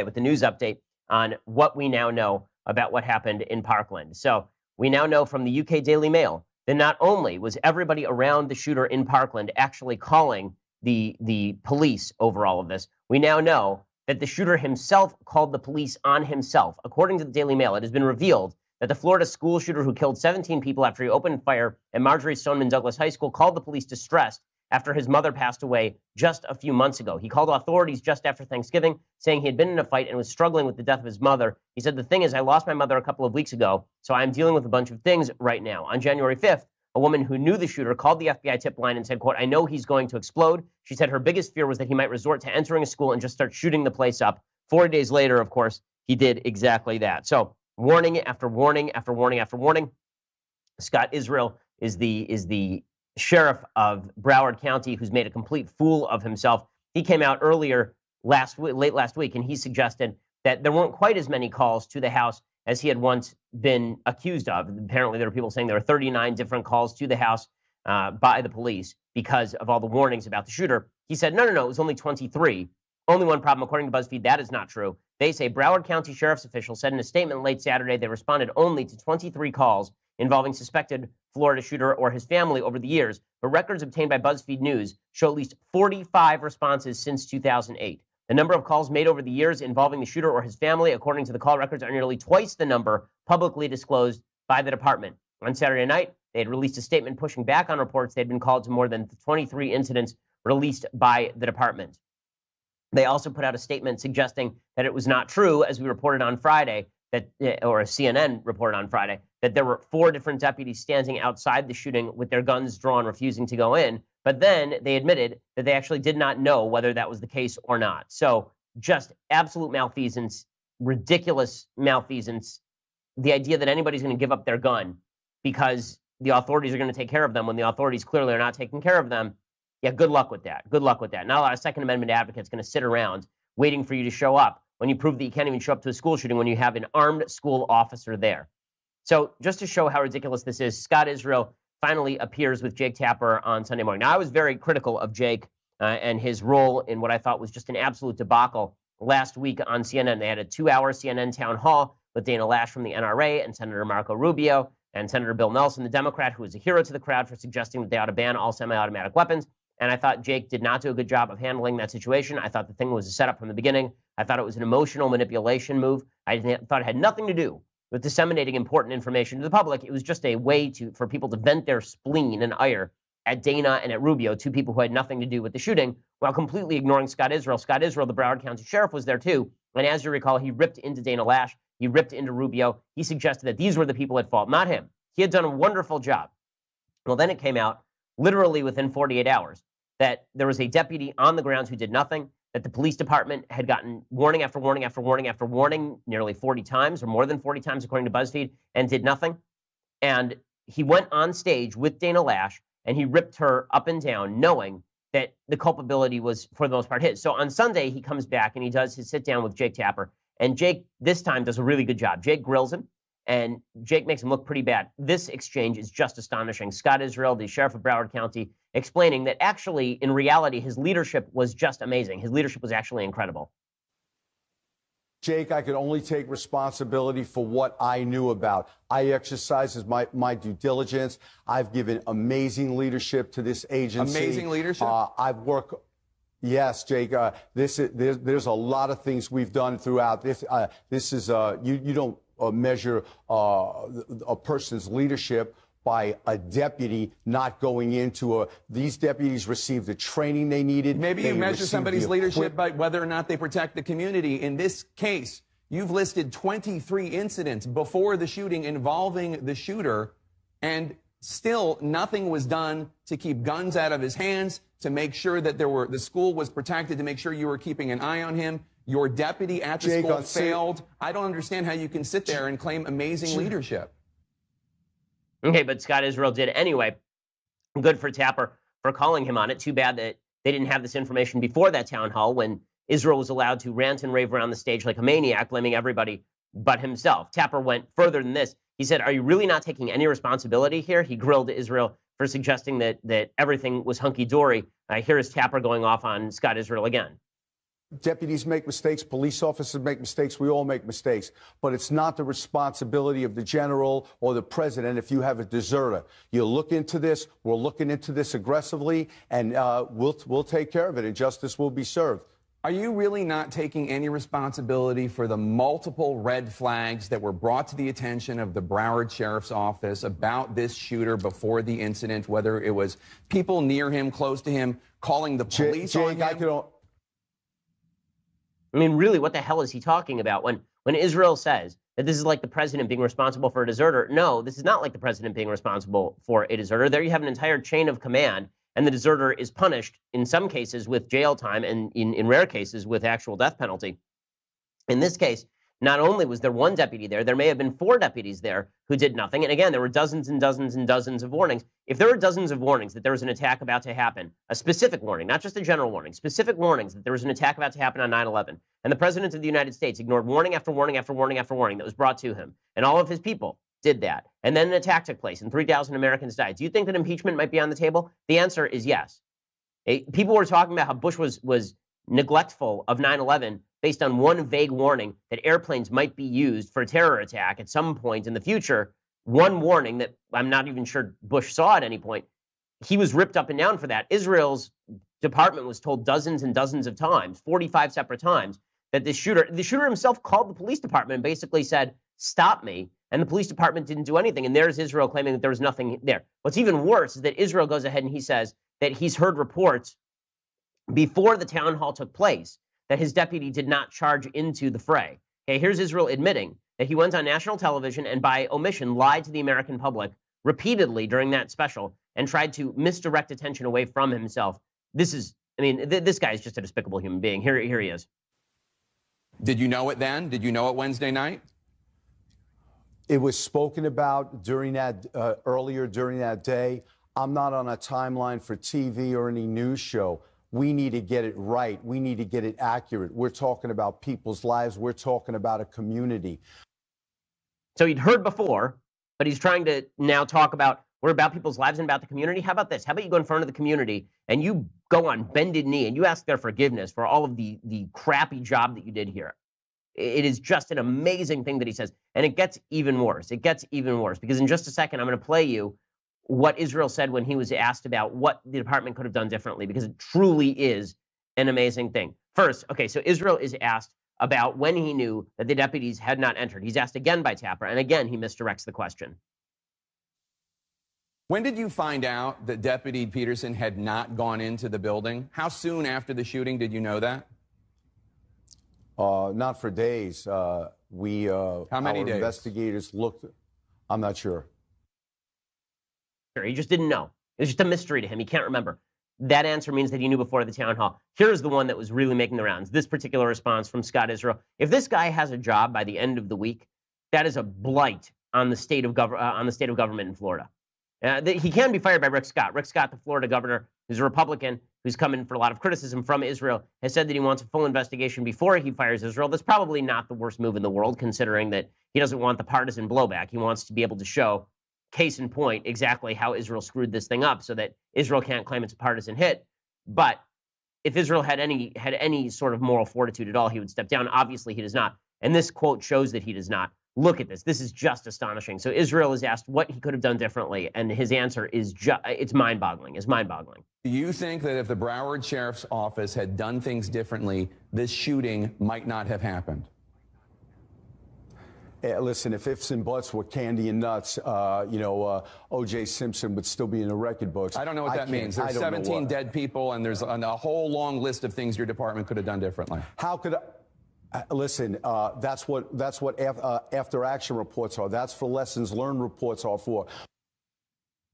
with the news update on what we now know about what happened in Parkland. So we now know from the UK Daily Mail that not only was everybody around the shooter in Parkland actually calling the police over all of this, we now know that the shooter himself called the police on himself. According to the Daily Mail, it has been revealed that the Florida school shooter who killed 17 people after he opened fire at Marjorie Stoneman Douglas High School called the police distressed after his mother passed away just a few months ago. He called authorities just after Thanksgiving, saying he had been in a fight and was struggling with the death of his mother. He said, "The thing is, I lost my mother a couple of weeks ago, so I'm dealing with a bunch of things right now." On January 5th, a woman who knew the shooter called the FBI tip line and said, quote, "I know he's going to explode." She said her biggest fear was that he might resort to entering a school and just start shooting the place up. 4 days later, of course, he did exactly that. So warning after warning after warning after warning. Scott Israel is the sheriff of Broward County who's made a complete fool of himself. He came out earlier late last week, and he suggested that there weren't quite as many calls to the house as he had once been accused of. Apparently, there were people saying there were 39 different calls to the house by the police because of all the warnings about the shooter. He said, no, it was only 23. Only one problem, according to BuzzFeed, that is not true. They say Broward County Sheriff's officials said in a statement late Saturday they responded only to 23 calls involving suspected Florida shooter or his family over the years, but records obtained by BuzzFeed News show at least 45 responses since 2008. The number of calls made over the years involving the shooter or his family, according to the call records, are nearly twice the number publicly disclosed by the department. On Saturday night, they had released a statement pushing back on reports they had been called to more than 23 incidents released by the department. They also put out a statement suggesting that it was not true, as we reported on Friday, or CNN reported on Friday, that there were 4 different deputies standing outside the shooting with their guns drawn, refusing to go in. But then they admitted that they actually did not know whether that was the case or not. So just absolute malfeasance, ridiculous malfeasance. The idea that anybody's going to give up their gun because the authorities are going to take care of them when the authorities clearly are not taking care of them. Yeah, good luck with that. Good luck with that. Not a lot of Second Amendment advocates going to sit around waiting for you to show up when you prove that you can't even show up to a school shooting when you have an armed school officer there. So just to show how ridiculous this is, Scott Israel finally appears with Jake Tapper on Sunday morning. Now, I was very critical of Jake and his role in what I thought was just an absolute debacle last week on CNN. They had a 2-hour CNN town hall with Dana Lash from the NRA and Senator Marco Rubio and Senator Bill Nelson, the Democrat, who was a hero to the crowd for suggesting that they ought to ban all semi-automatic weapons. And I thought Jake did not do a good job of handling that situation. I thought the thing was a setup from the beginning. I thought it was an emotional manipulation move. I thought it had nothing to do with disseminating important information to the public. It was just a way for people to vent their spleen and ire at Dana and at Rubio, 2 people who had nothing to do with the shooting, while completely ignoring Scott Israel. Scott Israel, the Broward County Sheriff, was there too. And as you recall, he ripped into Dana Lash. He ripped into Rubio. He suggested that these were the people at fault, not him. He had done a wonderful job. Well, then it came out literally within 48 hours that there was a deputy on the grounds who did nothing, that the police department had gotten warning after warning after warning after warning nearly 40 times or more than 40 times, according to BuzzFeed, and did nothing. And he went on stage with Dana Lash, and he ripped her up and down, knowing that the culpability was, for the most part, his. So on Sunday, he comes back, and he does his sit-down with Jake Tapper. And Jake, this time, does a really good job. Jake grills him, and Jake makes him look pretty bad. This exchange is just astonishing. Scott Israel, the sheriff of Broward County, explaining that actually, in reality, his leadership was just amazing. His leadership was actually incredible. Jake, I could only take responsibility for what I knew about. I exercised my due diligence. I've given amazing leadership to this agency. Amazing leadership? I've worked. Yes, Jake. There's a lot of things we've done throughout this. This is you don't measure a person's leadership by a deputy not going into these deputies received the training they needed. Maybe you measure somebody's leadership by whether or not they protect the community. In this case, you've listed 23 incidents before the shooting involving the shooter, and still nothing was done to keep guns out of his hands, to make sure that the school was protected, to make sure you were keeping an eye on him. Your deputy at the school failed. I don't understand how you can sit there and claim amazing leadership. Okay, but Scott Israel did anyway. Good for Tapper for calling him on it. Too bad that they didn't have this information before that town hall when Israel was allowed to rant and rave around the stage like a maniac, blaming everybody but himself. Tapper went further than this. He said, "Are you really not taking any responsibility here?" He grilled Israel for suggesting that everything was hunky-dory. Here is Tapper going off on Scott Israel again. Deputies make mistakes. Police officers make mistakes. We all make mistakes. But it's not the responsibility of the general or the president if you have a deserter. You look into this. We're looking into this aggressively, and we'll take care of it, and justice will be served. Are you really not taking any responsibility for the multiple red flags that were brought to the attention of the Broward Sheriff's Office about this shooter before the incident, whether it was people near him, close to him, calling the police on him? I mean, really, what the hell is he talking about when Israel says that this is like the president being responsible for a deserter? No, this is not like the president being responsible for a deserter. There you have an entire chain of command, and the deserter is punished in some cases with jail time and in rare cases with actual death penalty. In this case, not only was there one deputy there may have been 4 deputies there who did nothing. And again, there were dozens and dozens and dozens of warnings. If there were dozens of warnings that there was an attack about to happen, a specific warning, not just a general warning, specific warnings that there was an attack about to happen on 9/11, and the president of the United States ignored warning after warning after warning after warning that was brought to him, and all of his people did that, and then an attack took place and 3,000 Americans died, do you think that impeachment might be on the table? The answer is yes. People were talking about how Bush was neglectful of 9/11 based on one vague warning that airplanes might be used for a terror attack at some point in the future. One warning that I'm not even sure Bush saw at any point. He was ripped up and down for that. Israel's department was told dozens and dozens of times, 45 separate times, that the shooter himself called the police department and basically said, "Stop me." And the police department didn't do anything. And there's Israel claiming that there was nothing there. What's even worse is that Israel goes ahead and he says that he's heard reports before the town hall took place that his deputy did not charge into the fray. Okay, here's Israel admitting that he went on national television and by omission lied to the American public repeatedly during that special and tried to misdirect attention away from himself. This guy is just a despicable human being. Here he is. Did you know it then? Did you know it Wednesday night? It was spoken about during that earlier during that day. I'm not on a timeline for TV or any news show. We need to get it right. We need to get it accurate. We're talking about people's lives. We're talking about a community. So he'd heard before, but he's trying to now talk about we're about people's lives and about the community. How about this? How about you go in front of the community and you go on bended knee and you ask their forgiveness for all of the crappy job that you did here? It is just an amazing thing that he says. And it gets even worse. It gets even worse because in just a second, I'm going to play you what Israel said when he was asked about what the department could have done differently, because it truly is an amazing thing. First, okay, so Israel is asked about when he knew that the deputies had not entered. He's asked again by Tapper, and again he misdirects the question. When did you find out that Deputy Peterson had not gone into the building? How soon after the shooting did you know that? Not for days. How many days? Investigators looked. I'm not sure. He just didn't know. It was just a mystery to him. He can't remember. That answer means that he knew before the town hall. Here's the one that was really making the rounds. This particular response from Scott Israel. If this guy has a job by the end of the week, that is a blight on the state of government in Florida. He can be fired by Rick Scott. Rick Scott, the Florida governor, who's a Republican, who's come in for a lot of criticism from Israel, has said that he wants a full investigation before he fires Israel. That's probably not the worst move in the world, considering that he doesn't want the partisan blowback. He wants to be able to show, case in point, exactly how Israel screwed this thing up so that Israel can't claim it's a partisan hit. But if Israel had any sort of moral fortitude at all, he would step down. Obviously, he does not. And this quote shows that he does not. Look at this. This is just astonishing. So Israel is asked what he could have done differently, and his answer is it's mind-boggling. It's mind-boggling. Do you think that if the Broward Sheriff's Office had done things differently, this shooting might not have happened? Listen, if ifs and buts were candy and nuts, O.J. Simpson would still be in the record books. I don't know what that means. There's 17 dead people, and there's a whole long list of things your department could have done differently. How could listen, that's what after-action reports are. That's for lessons learned reports are for.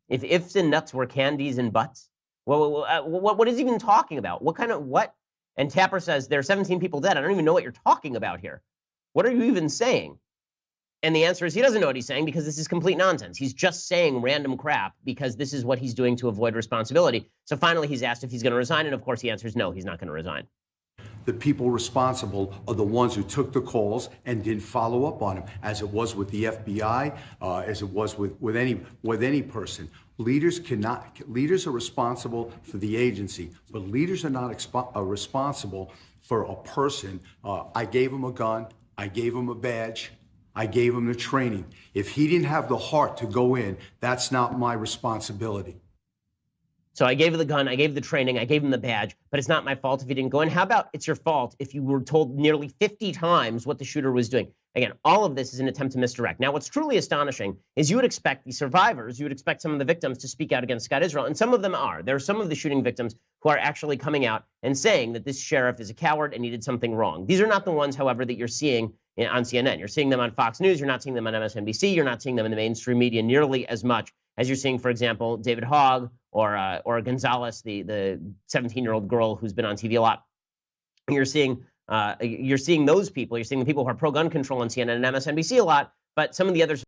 If ifs and nuts were candies and butts? Well, what is he even talking about? What kind of what? And Tapper says there are 17 people dead. I don't even know what you're talking about here. What are you even saying? And the answer is he doesn't know what he's saying because this is complete nonsense. He's just saying random crap because this is what he's doing to avoid responsibility. So finally, he's asked if he's going to resign. And of course, he answers no, he's not going to resign. The people responsible are the ones who took the calls and didn't follow up on them, as it was with the FBI, as it was with any person. Leaders are responsible for the agency, but leaders are not responsible for a person. I gave him a gun. I gave him a badge. I gave him the training. If he didn't have the heart to go in, that's not my responsibility. So I gave him the gun, I gave him the training, I gave him the badge, but it's not my fault if he didn't go in. How about it's your fault if you were told nearly 50 times what the shooter was doing? Again, all of this is an attempt to misdirect. Now, what's truly astonishing is you would expect the survivors, you would expect some of the victims to speak out against Scott Israel, and some of them are. There are some of the shooting victims who are actually coming out and saying that this sheriff is a coward and he did something wrong. These are not the ones, however, that you're seeing on CNN. You're seeing them on Fox News, you're not seeing them on MSNBC, you're not seeing them in the mainstream media nearly as much as you're seeing, for example, David Hogg or Gonzalez, the 17-year-old girl who's been on TV a lot. You're seeing those people. You're seeing the people who are pro-gun control on CNN and MSNBC a lot. But some of the others